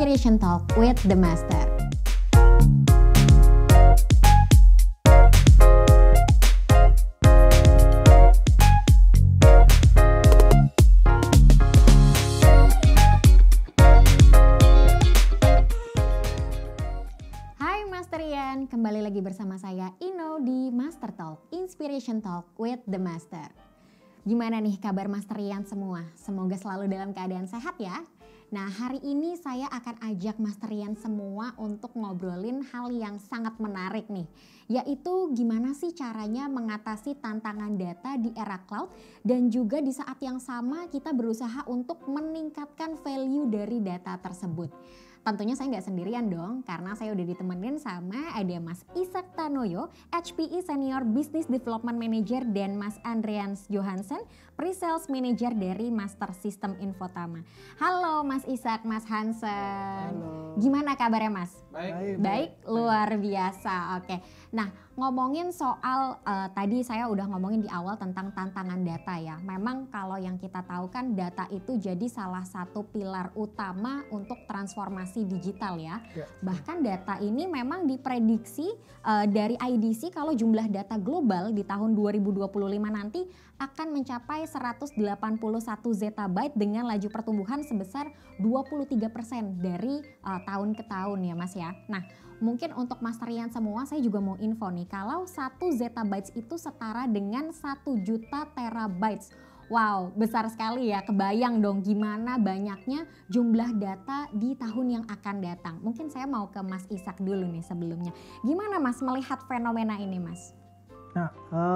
Inspiration Talk with the Master. Hai Masterian, kembali lagi bersama saya Ino di Master Talk, Inspiration Talk with the Master. Gimana nih kabar Masterian semua? Semoga selalu dalam keadaan sehat ya. Nah, hari ini saya akan ajak Masterian semua untuk ngobrolin hal yang sangat menarik nih, yaitu gimana sih caranya mengatasi tantangan data di era cloud dan juga di saat yang sama kita berusaha untuk meningkatkan value dari data tersebut. Tentunya saya nggak sendirian dong, karena saya udah ditemenin sama ada Mas Ishak Tanoyo, HPE Senior Business Development Manager, dan Mas Andreans Johansen, Pre-Sales Manager dari Master System Infotama. Halo Mas Ishak, Mas Hansen. Halo. Gimana kabarnya Mas? Baik. Luar biasa. Oke. Nah, ngomongin soal tadi saya udah ngomongin di awal tentang tantangan data ya. Memang kalau yang kita tahu kan data itu jadi salah satu pilar utama untuk transformasi digital ya. Bahkan data ini memang diprediksi dari IDC kalau jumlah data global di tahun 2025 nanti akan mencapai 181 zettabyte dengan laju pertumbuhan sebesar 23% dari tahun ke tahun ya Mas ya. Nah, mungkin untuk Masterian semua saya juga mau info nih, kalau 1 zettabytes itu setara dengan 1 juta terabytes. Wow, besar sekali ya, kebayang dong gimana banyaknya jumlah data di tahun yang akan datang. Mungkin saya mau ke Mas Ishak dulu nih sebelumnya. Gimana Mas melihat fenomena ini Mas? Nah,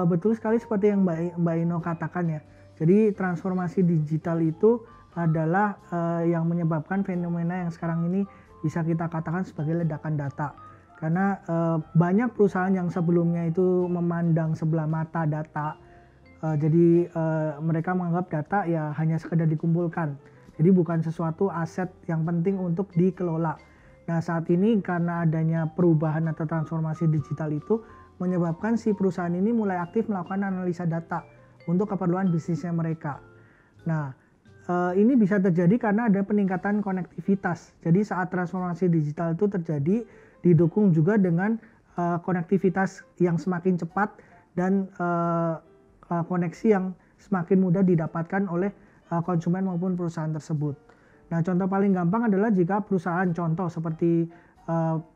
betul sekali seperti yang Mbak Ino katakan ya. Jadi transformasi digital itu adalah yang menyebabkan fenomena yang sekarang ini bisa kita katakan sebagai ledakan data. Karena banyak perusahaan yang sebelumnya itu memandang sebelah mata data. Jadi mereka menganggap data ya hanya sekedar dikumpulkan. Jadi bukan sesuatu aset yang penting untuk dikelola. Nah, saat ini karena adanya perubahan atau transformasi digital itu menyebabkan si perusahaan ini mulai aktif melakukan analisa data untuk keperluan bisnisnya mereka. Nah, ini bisa terjadi karena ada peningkatan konektivitas. Jadi saat transformasi digital itu terjadi, didukung juga dengan konektivitas yang semakin cepat dan koneksi yang semakin mudah didapatkan oleh konsumen maupun perusahaan tersebut. Nah, contoh paling gampang adalah jika perusahaan contoh seperti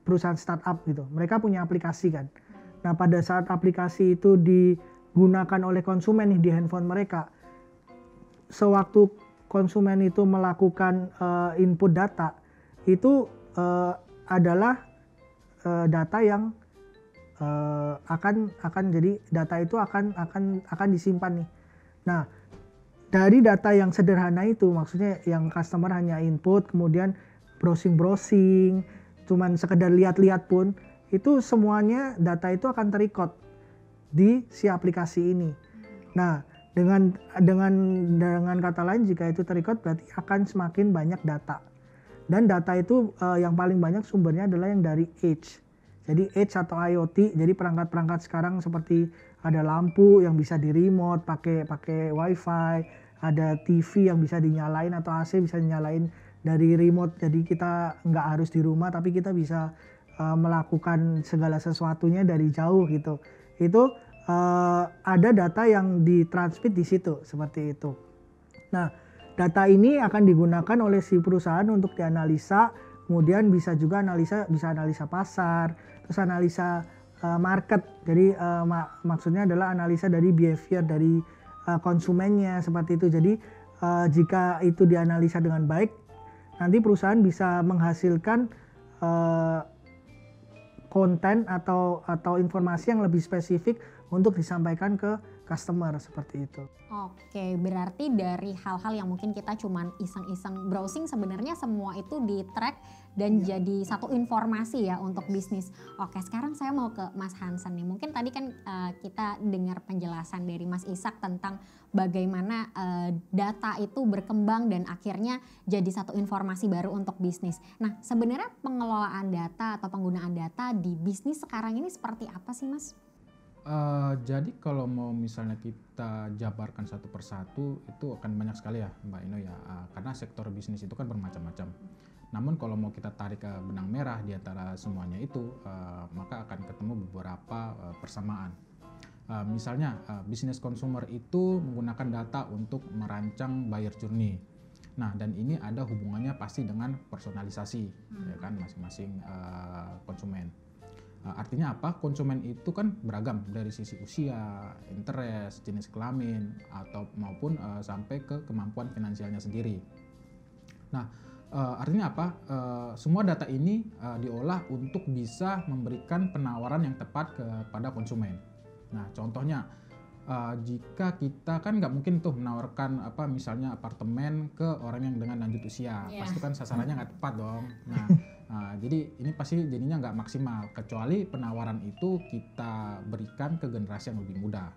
perusahaan startup gitu, mereka punya aplikasi kan. Nah, pada saat aplikasi itu digunakan oleh konsumen nih di handphone mereka, sewaktu konsumen itu melakukan input data, itu adalah data yang akan jadi data itu akan disimpan nih. Nah, dari data yang sederhana itu, maksudnya yang customer hanya input, kemudian browsing, cuman sekedar lihat-lihat pun, itu semuanya data itu akan terrecord di si aplikasi ini. Nah, dengan kata lain, jika itu terrecord berarti akan semakin banyak data. Dan data itu yang paling banyak sumbernya adalah yang dari Edge. Jadi Edge atau IoT, jadi perangkat-perangkat sekarang seperti ada lampu yang bisa di remote pakai wifi, ada TV yang bisa dinyalain atau AC bisa dinyalain dari remote. Jadi kita nggak harus di rumah tapi kita bisa melakukan segala sesuatunya dari jauh gitu. Itu ada data yang ditransmit di situ seperti itu. Nah, data ini akan digunakan oleh si perusahaan untuk dianalisa, kemudian bisa juga analisa pasar, terus analisa market. Jadi maksudnya adalah analisa dari behavior dari konsumennya seperti itu. Jadi jika itu dianalisa dengan baik, nanti perusahaan bisa menghasilkan konten atau informasi yang lebih spesifik untuk disampaikan ke customer seperti itu. Oke, berarti dari hal-hal yang mungkin kita cuman iseng-iseng browsing, sebenarnya semua itu di-track dan jadi satu informasi ya untuk bisnis. Oke, sekarang saya mau ke Mas Hansen nih. Mungkin tadi kan kita dengar penjelasan dari Mas Ishak tentang bagaimana data itu berkembang dan akhirnya jadi satu informasi baru untuk bisnis. Nah, sebenarnya pengelolaan data atau penggunaan data di bisnis sekarang ini seperti apa sih Mas? Jadi kalau mau misalnya kita jabarkan satu persatu itu akan banyak sekali ya Mbak Ino ya, karena sektor bisnis itu kan bermacam-macam. Namun kalau mau kita tarik ke benang merah di antara semuanya itu, maka akan ketemu beberapa persamaan. Misalnya bisnis consumer itu menggunakan data untuk merancang buyer journey. Nah, dan ini ada hubungannya pasti dengan personalisasi, ya kan, masing-masing konsumen. Artinya apa? Konsumen itu kan beragam dari sisi usia, interest, jenis kelamin, atau maupun sampai ke kemampuan finansialnya sendiri. Nah, artinya apa? Semua data ini diolah untuk bisa memberikan penawaran yang tepat kepada konsumen. Nah, contohnya jika kita kan nggak mungkin tuh menawarkan misalnya apartemen ke orang yang dengan lanjut usia, pasti kan sasarannya nggak tepat dong. Nah, jadi ini pasti jadinya nggak maksimal, kecuali penawaran itu kita berikan ke generasi yang lebih muda.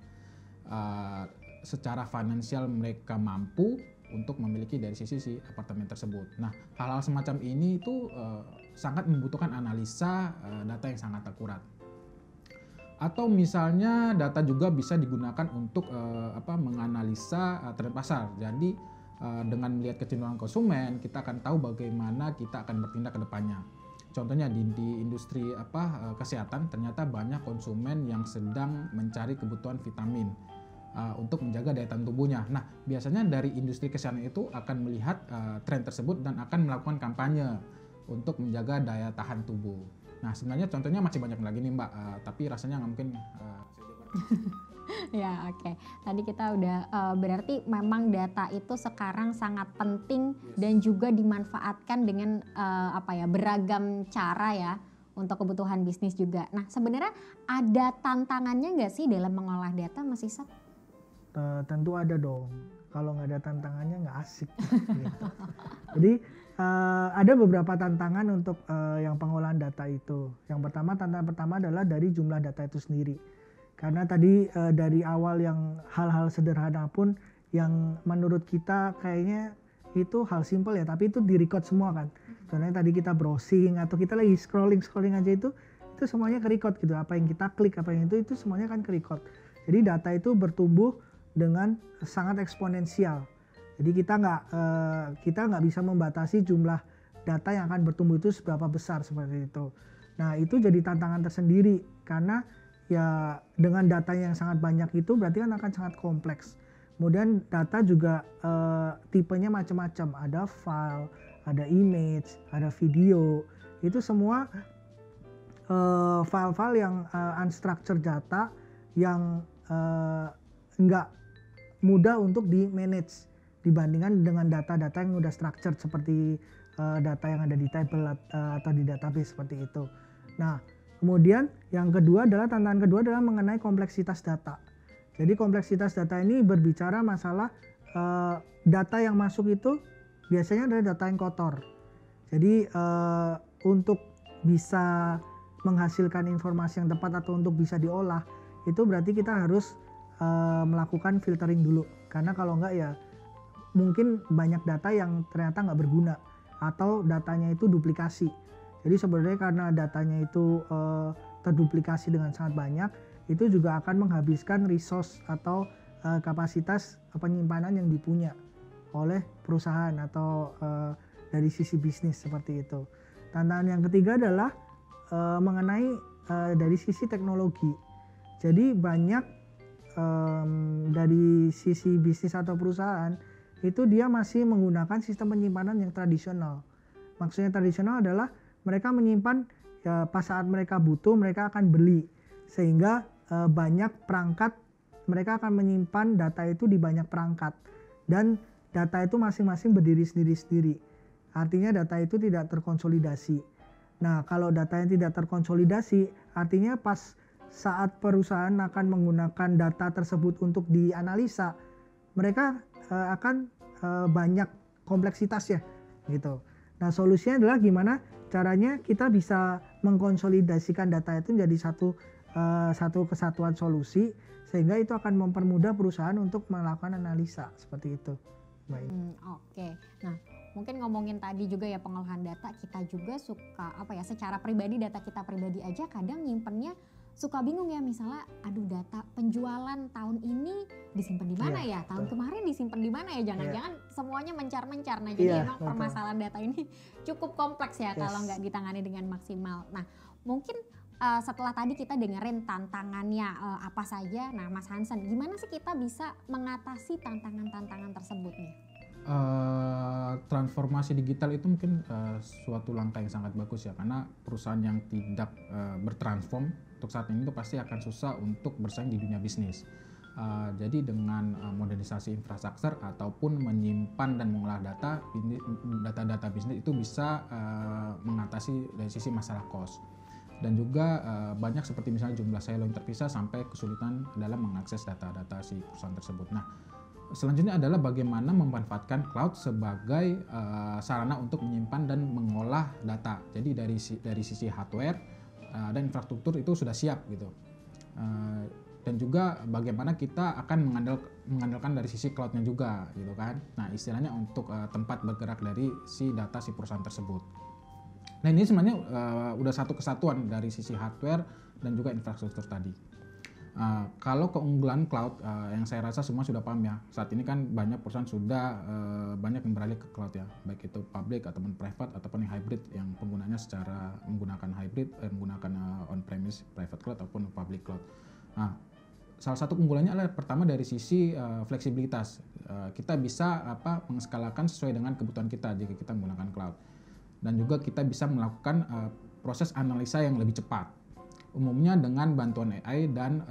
Secara finansial mereka mampu untuk memiliki dari sisi si apartemen tersebut. Nah, hal-hal semacam ini itu sangat membutuhkan analisa data yang sangat akurat. Atau misalnya data juga bisa digunakan untuk menganalisa tren pasar. Jadi dengan melihat kecenderungan konsumen, kita akan tahu bagaimana kita akan bertindak ke depannya. Contohnya di industri kesehatan, ternyata banyak konsumen yang sedang mencari kebutuhan vitamin untuk menjaga daya tahan tubuhnya. Nah, biasanya dari industri kesehatan itu akan melihat tren tersebut dan akan melakukan kampanye untuk menjaga daya tahan tubuh. Nah, sebenarnya contohnya masih banyak lagi nih Mbak, tapi rasanya nggak mungkin Ya, oke. Tadi kita udah berarti memang data itu sekarang sangat penting dan juga dimanfaatkan dengan beragam cara ya untuk kebutuhan bisnis juga. Nah, sebenarnya ada tantangannya nggak sih dalam mengolah data, Mas Ishak? Tentu ada dong. Kalau nggak ada tantangannya nggak asik. Gitu. Jadi ada beberapa tantangan untuk yang pengolahan data itu. Yang pertama, tantangan pertama adalah dari jumlah data itu sendiri. Karena tadi dari awal yang hal-hal sederhana pun yang menurut kita kayaknya itu hal simpel ya, tapi itu di-record semua kan. Contohnya tadi kita browsing atau kita lagi scrolling aja itu semuanya ke-record gitu. Apa yang kita klik, apa yang itu semuanya kan ke-record. Jadi data itu bertumbuh dengan sangat eksponensial. Jadi kita nggak bisa membatasi jumlah data yang akan bertumbuh itu seberapa besar seperti itu. Nah, itu jadi tantangan tersendiri karena ya dengan data yang sangat banyak itu berarti kan akan sangat kompleks. Kemudian data juga tipenya macam-macam, ada file, ada image, ada video. Itu semua file-file yang unstructured data yang nggak mudah untuk di manage dibandingkan dengan data-data yang udah structured seperti data yang ada di table atau di database seperti itu. Nah, kemudian yang kedua adalah tantangan kedua adalah mengenai kompleksitas data. Jadi kompleksitas data ini berbicara masalah data yang masuk itu biasanya adalah data yang kotor. Jadi untuk bisa menghasilkan informasi yang tepat atau untuk bisa diolah itu berarti kita harus melakukan filtering dulu, karena kalau enggak ya mungkin banyak data yang ternyata nggak berguna atau datanya itu duplikasi. Jadi sebenarnya karena datanya itu terduplikasi dengan sangat banyak, itu juga akan menghabiskan resource atau kapasitas penyimpanan yang dipunya oleh perusahaan atau dari sisi bisnis seperti itu. Tantangan yang ketiga adalah mengenai dari sisi teknologi. Jadi banyak dari sisi bisnis atau perusahaan itu dia masih menggunakan sistem penyimpanan yang tradisional. Maksudnya tradisional adalah mereka menyimpan ya pas saat mereka butuh mereka akan beli, sehingga banyak perangkat mereka akan menyimpan data itu di banyak perangkat dan data itu masing-masing berdiri sendiri-sendiri. Artinya data itu tidak terkonsolidasi. Nah, kalau datanya tidak terkonsolidasi artinya pas saat perusahaan akan menggunakan data tersebut untuk dianalisa, mereka akan banyak kompleksitas ya gitu. Nah, solusinya adalah gimana caranya kita bisa mengkonsolidasikan data itu menjadi satu kesatuan solusi, sehingga itu akan mempermudah perusahaan untuk melakukan analisa seperti itu. Baik. Oke. Nah, mungkin ngomongin tadi juga ya pengolahan data, kita juga suka secara pribadi data kita pribadi aja kadang nyimpennya suka bingung ya, misalnya aduh data penjualan tahun ini disimpan di mana ya, tahun kemarin disimpan di mana ya, jangan-jangan semuanya mencar-mencar. Nah jadi emang permasalahan data ini cukup kompleks ya kalau nggak ditangani dengan maksimal. Nah mungkin setelah tadi kita dengerin tantangannya apa saja, nah Mas Hansen gimana sih kita bisa mengatasi tantangan-tantangan tersebut nih? Transformasi digital itu mungkin suatu langkah yang sangat bagus ya, karena perusahaan yang tidak bertransform untuk saat ini itu pasti akan susah untuk bersaing di dunia bisnis. Jadi dengan modernisasi infrastruktur ataupun menyimpan dan mengolah data bisnis itu bisa mengatasi dari sisi masalah cost. Dan juga banyak seperti misalnya jumlah silo yang terpisah sampai kesulitan dalam mengakses data-data si perusahaan tersebut. Nah, selanjutnya adalah bagaimana memanfaatkan cloud sebagai sarana untuk menyimpan dan mengolah data. Jadi dari sisi hardware dan infrastruktur itu sudah siap gitu. Dan juga bagaimana kita akan mengandalkan dari sisi cloudnya juga gitu kan. Nah istilahnya untuk tempat bergerak dari si data si perusahaan tersebut. Nah ini sebenarnya udah satu kesatuan dari sisi hardware dan juga infrastruktur tadi. Kalau keunggulan cloud yang saya rasa semua sudah paham ya. Saat ini kan banyak perusahaan sudah banyak yang beralih ke cloud ya, baik itu public ataupun private ataupun yang hybrid, yang penggunanya secara menggunakan hybrid, menggunakan on-premise private cloud ataupun public cloud. Nah, salah satu keunggulannya adalah pertama dari sisi fleksibilitas. Kita bisa mengeskalakan sesuai dengan kebutuhan kita jika kita menggunakan cloud. Dan juga kita bisa melakukan proses analisa yang lebih cepat, umumnya dengan bantuan AI, dan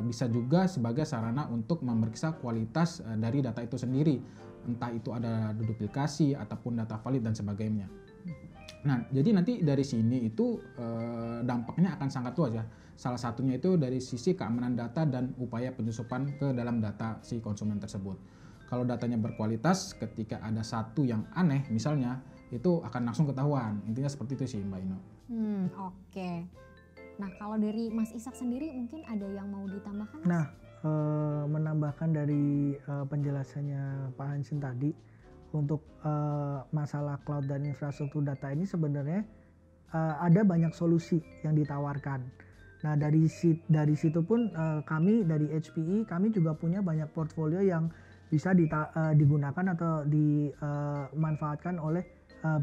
bisa juga sebagai sarana untuk memeriksa kualitas dari data itu sendiri, entah itu ada duplikasi ataupun data valid dan sebagainya. Nah, jadi nanti dari sini itu dampaknya akan sangat luas ya. Salah satunya itu dari sisi keamanan data dan upaya penyusupan ke dalam data si konsumen tersebut. Kalau datanya berkualitas, ketika ada satu yang aneh misalnya, itu akan langsung ketahuan. Intinya seperti itu sih Mbak Ino. Oke. Nah kalau dari Mas Ishak sendiri mungkin ada yang mau ditambahkan? Mas? Nah menambahkan dari penjelasannya Pak Hansen tadi, untuk masalah cloud dan infrastruktur data ini sebenarnya ada banyak solusi yang ditawarkan. Nah dari situ pun kami dari HPE kami juga punya banyak portfolio yang bisa digunakan atau dimanfaatkan oleh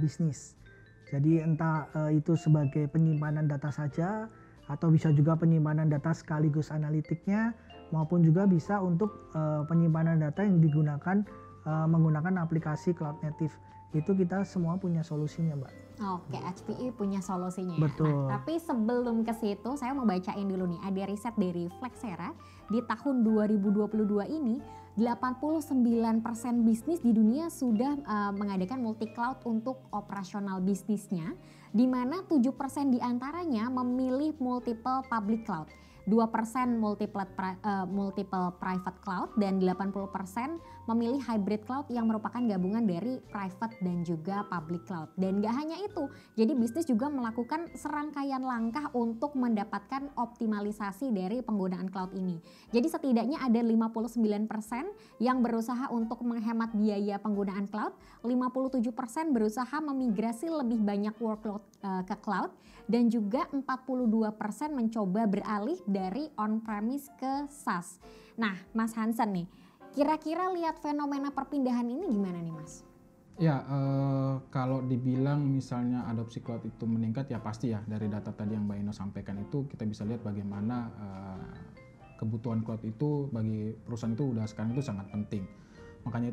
bisnis. Jadi entah itu sebagai penyimpanan data saja, atau bisa juga penyimpanan data sekaligus analitiknya, maupun juga bisa untuk penyimpanan data yang digunakan menggunakan aplikasi cloud native. Itu kita semua punya solusinya, Mbak. Oke, HPE punya solusinya. Betul. Nah, tapi sebelum ke situ saya mau bacain dulu nih, ada riset dari Flexera di tahun 2022 ini 89% bisnis di dunia sudah mengadakan multi cloud untuk operasional bisnisnya, di mana 7% diantaranya memilih multiple public cloud, 2% multiple private cloud, dan 80% memilih hybrid cloud yang merupakan gabungan dari private dan juga public cloud. Dan gak hanya itu, jadi bisnis juga melakukan serangkaian langkah untuk mendapatkan optimalisasi dari penggunaan cloud ini. Jadi setidaknya ada 59% yang berusaha untuk menghemat biaya penggunaan cloud, 57% berusaha memigrasi lebih banyak workload ke cloud, dan juga 42% mencoba beralih dari on-premise ke SaaS. Nah, Mas Hansen nih, kira-kira lihat fenomena perpindahan ini gimana nih Mas? Ya, kalau dibilang misalnya adopsi cloud itu meningkat ya pasti ya, dari data tadi yang Mbak Ino sampaikan itu kita bisa lihat bagaimana kebutuhan cloud itu bagi perusahaan itu udah sekarang itu sangat penting. Makanya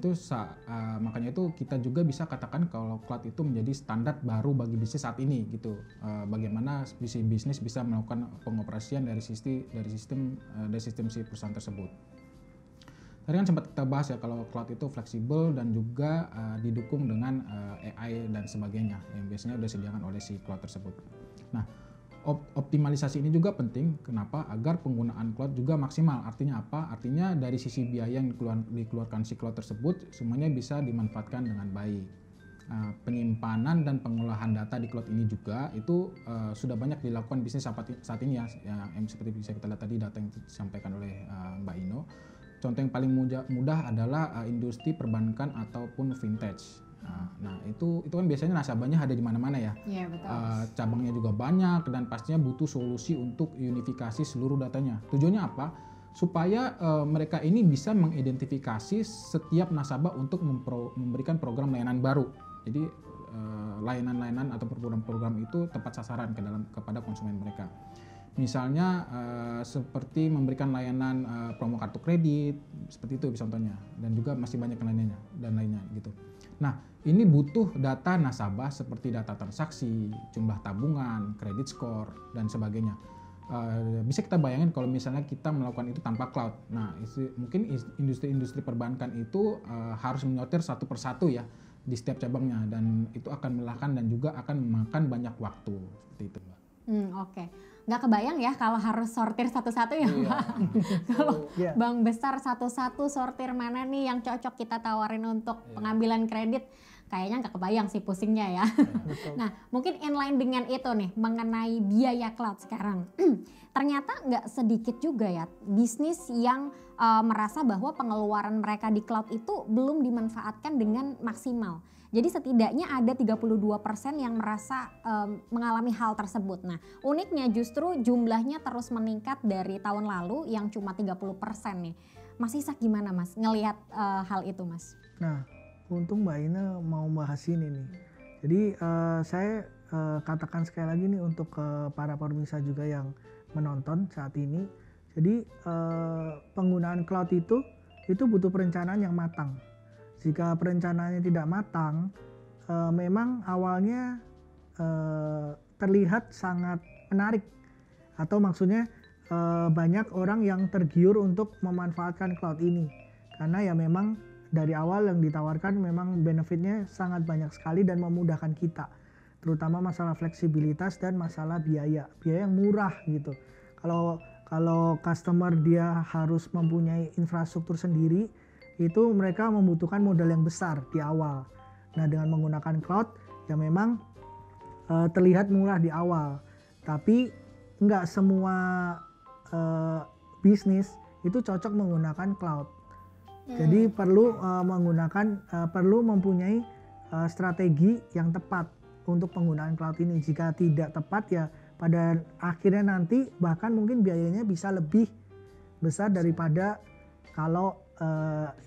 itu kita juga bisa katakan kalau cloud itu menjadi standar baru bagi bisnis saat ini gitu. Bagaimana bisnis bisa melakukan pengoperasian dari sistem si perusahaan tersebut. Tadi kan sempat kita bahas ya kalau cloud itu fleksibel dan juga didukung dengan AI dan sebagainya yang biasanya sudah disediakan oleh si cloud tersebut. Nah, optimalisasi ini juga penting. Kenapa? Agar penggunaan cloud juga maksimal. Artinya apa? Artinya dari sisi biaya yang dikeluarkan si cloud tersebut semuanya bisa dimanfaatkan dengan baik. Penyimpanan dan pengolahan data di cloud ini juga itu sudah banyak dilakukan bisnis saat ini ya, yang seperti bisa kita lihat tadi data yang disampaikan oleh Mbak Ino. Contoh yang paling mudah adalah industri perbankan ataupun fintech. Nah, itu kan biasanya nasabahnya ada di mana-mana ya. Iya, betul. Cabangnya juga banyak dan pastinya butuh solusi untuk unifikasi seluruh datanya. Tujuannya apa? Supaya mereka ini bisa mengidentifikasi setiap nasabah untuk memberikan program layanan baru. Jadi layanan-layanan atau program-program itu tepat sasaran kepada konsumen mereka. Misalnya seperti memberikan layanan promo kartu kredit, seperti itu contohnya, dan juga masih banyak lainnya gitu. Nah, ini butuh data nasabah seperti data transaksi, jumlah tabungan, kredit score, dan sebagainya. Bisa kita bayangin kalau misalnya kita melakukan itu tanpa cloud. Nah, mungkin industri-industri perbankan itu harus menyortir satu persatu ya di setiap cabangnya, dan itu akan melelahkan dan juga akan memakan banyak waktu seperti itu, Mbak. Oke. Nggak kebayang ya kalau harus sortir satu-satu ya, Mbak. Kalau bank besar satu-satu sortir mana nih yang cocok kita tawarin untuk pengambilan kredit, kayaknya nggak kebayang sih pusingnya ya. Nah, mungkin inline dengan itu nih mengenai biaya cloud sekarang. Ternyata nggak sedikit juga ya bisnis yang merasa bahwa pengeluaran mereka di cloud itu belum dimanfaatkan dengan maksimal. Jadi setidaknya ada 32% yang merasa mengalami hal tersebut. Nah, uniknya justru jumlahnya terus meningkat dari tahun lalu yang cuma 30% nih. Mas Ishak gimana Mas ngelihat hal itu Mas? Nah, untung Mbak Ina mau bahas ini nih. Jadi saya katakan sekali lagi nih untuk para pemirsa juga yang menonton saat ini. Jadi penggunaan cloud itu butuh perencanaan yang matang. Jika perencanaannya tidak matang, memang awalnya terlihat sangat menarik, atau maksudnya banyak orang yang tergiur untuk memanfaatkan cloud ini, karena ya memang dari awal yang ditawarkan memang benefitnya sangat banyak sekali dan memudahkan kita, terutama masalah fleksibilitas dan masalah biaya yang murah gitu. Kalau customer dia harus mempunyai infrastruktur sendiri, itu mereka membutuhkan modal yang besar di awal. Nah, dengan menggunakan cloud ya memang terlihat murah di awal, tapi nggak semua bisnis itu cocok menggunakan cloud. Jadi perlu perlu mempunyai strategi yang tepat untuk penggunaan cloud ini. Jika tidak tepat ya pada akhirnya nanti bahkan mungkin biayanya bisa lebih besar daripada kalau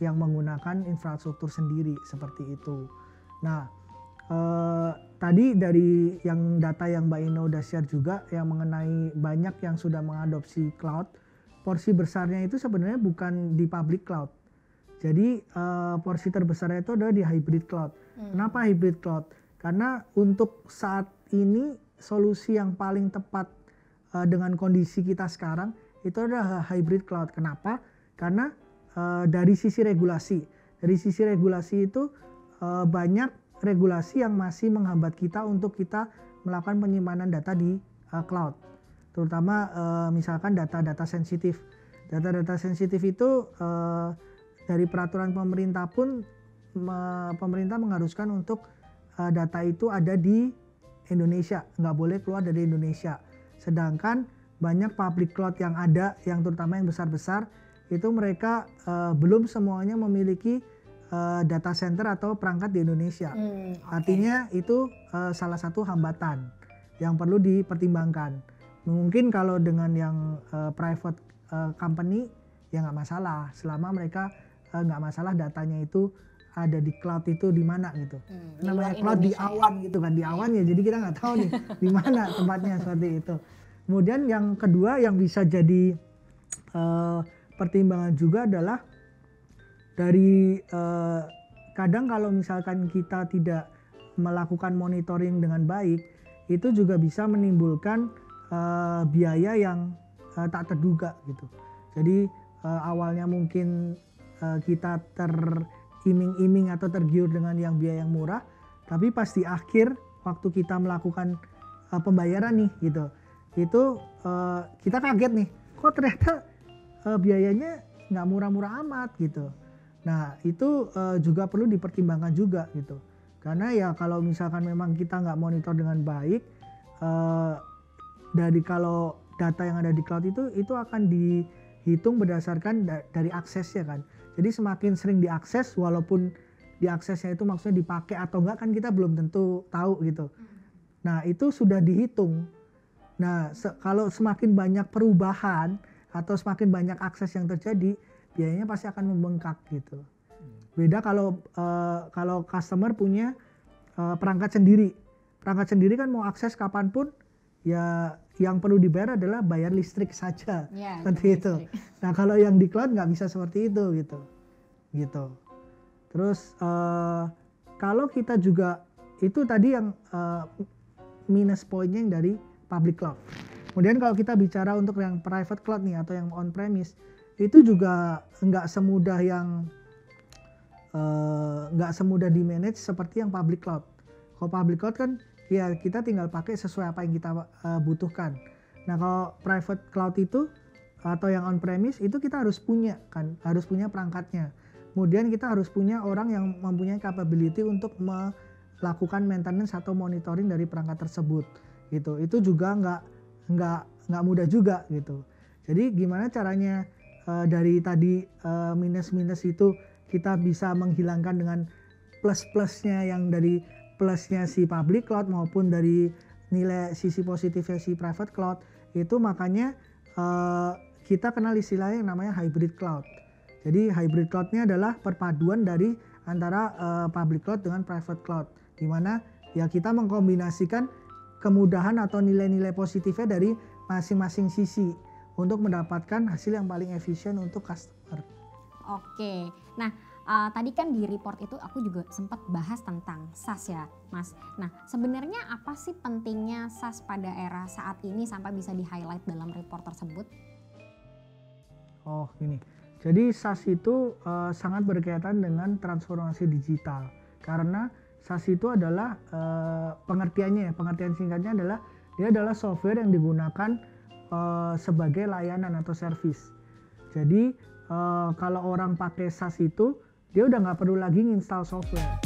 yang menggunakan infrastruktur sendiri seperti itu. Nah, tadi dari yang data yang Mbak Ina udah share juga yang mengenai banyak yang sudah mengadopsi cloud, porsi besarnya itu sebenarnya bukan di public cloud. Jadi porsi terbesarnya itu adalah di hybrid cloud. Kenapa hybrid cloud? Karena untuk saat ini solusi yang paling tepat dengan kondisi kita sekarang itu adalah hybrid cloud. Kenapa? Karena dari sisi regulasi itu banyak regulasi yang masih menghambat kita untuk kita melakukan penyimpanan data di cloud, terutama misalkan data-data sensitif. Data-data sensitif itu dari peraturan pemerintah pun pemerintah mengharuskan untuk data itu ada di Indonesia, nggak boleh keluar dari Indonesia. Sedangkan banyak public cloud yang ada, yang terutama yang besar-besar, itu mereka belum semuanya memiliki data center atau perangkat di Indonesia. Artinya itu salah satu hambatan yang perlu dipertimbangkan. Mungkin kalau dengan yang private company ya nggak masalah, selama mereka nggak masalah datanya itu ada di cloud itu di mana gitu. Namanya cloud di awan gitu kan, di awan ya, jadi kita nggak tahu nih di mana tempatnya seperti itu. Kemudian yang kedua yang bisa jadi pertimbangan juga adalah dari kadang kalau misalkan kita tidak melakukan monitoring dengan baik, itu juga bisa menimbulkan biaya yang tak terduga gitu. Jadi awalnya mungkin kita teriming-iming atau tergiur dengan yang biaya yang murah, tapi pas di akhir waktu kita melakukan pembayaran nih gitu, itu kita kaget nih, kok ternyata biayanya nggak murah-murah amat gitu. Nah itu juga perlu dipertimbangkan juga gitu, karena ya kalau misalkan memang kita nggak monitor dengan baik, dari kalau data yang ada di cloud itu akan dihitung berdasarkan dari aksesnya kan. Jadi semakin sering diakses walaupun diaksesnya itu maksudnya dipakai atau enggak kan kita belum tentu tahu gitu. Nah itu sudah dihitung. Nah kalau semakin banyak perubahan atau semakin banyak akses yang terjadi, biayanya pasti akan membengkak gitu. Beda kalau customer punya perangkat sendiri. Perangkat sendiri kan mau akses kapanpun, ya yang perlu dibayar adalah bayar listrik saja, seperti itu. Nah kalau yang di cloud nggak bisa seperti itu gitu. Terus kalau kita juga itu tadi yang minus poinnya yang dari public cloud. Kemudian kalau kita bicara untuk yang private cloud nih atau yang on premise, itu juga nggak semudah di manage seperti yang public cloud. Kalau public cloud kan ya kita tinggal pakai sesuai apa yang kita butuhkan. Nah kalau private cloud itu atau yang on premise itu kita harus punya perangkatnya. Kemudian kita harus punya orang yang mempunyai capability untuk melakukan maintenance atau monitoring dari perangkat tersebut gitu. Itu juga nggak mudah juga gitu. Jadi gimana caranya dari tadi minus itu kita bisa menghilangkan dengan plus-plusnya yang dari plusnya si public cloud maupun dari nilai sisi positifnya si private cloud, itu makanya kita kenal istilahnya yang namanya hybrid cloud. Jadi hybrid cloud-nya adalah perpaduan dari antara public cloud dengan private cloud, di mana ya kita mengkombinasikan kemudahan atau nilai-nilai positifnya dari masing-masing sisi untuk mendapatkan hasil yang paling efisien untuk customer. Oke, nah tadi kan di report itu aku juga sempat bahas tentang SaaS ya Mas. Nah sebenarnya apa sih pentingnya SaaS pada era saat ini sampai bisa di-highlight dalam report tersebut? Oh gini, jadi SaaS itu sangat berkaitan dengan transformasi digital. Karena SaaS itu adalah pengertian singkatnya adalah dia adalah software yang digunakan sebagai layanan atau service. Jadi kalau orang pakai SaaS itu dia udah nggak perlu lagi nginstal software.